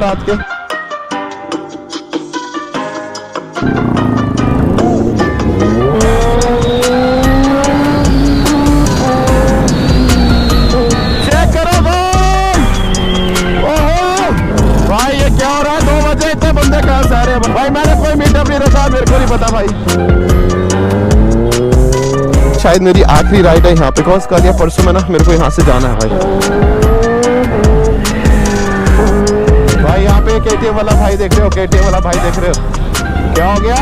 रात के चेक करो भाई। ओहो भाई ये क्या हो रहा है? 2 बजे इतने बंदे कहाँ से आ रहे हैं भाई? मैंने कोई मीटअप नहीं रखा, मेरे को नहीं पता भाई। शायद मेरी आखिरी राइड है यहाँ पे, कौन सा या परसों में ना मेरे को यहाँ से जाना है भाई। यहाँ पे केटीएम वाला भाई देख रहे हो? केटीएम वाला भाई देख रहे हो? क्या हो गया?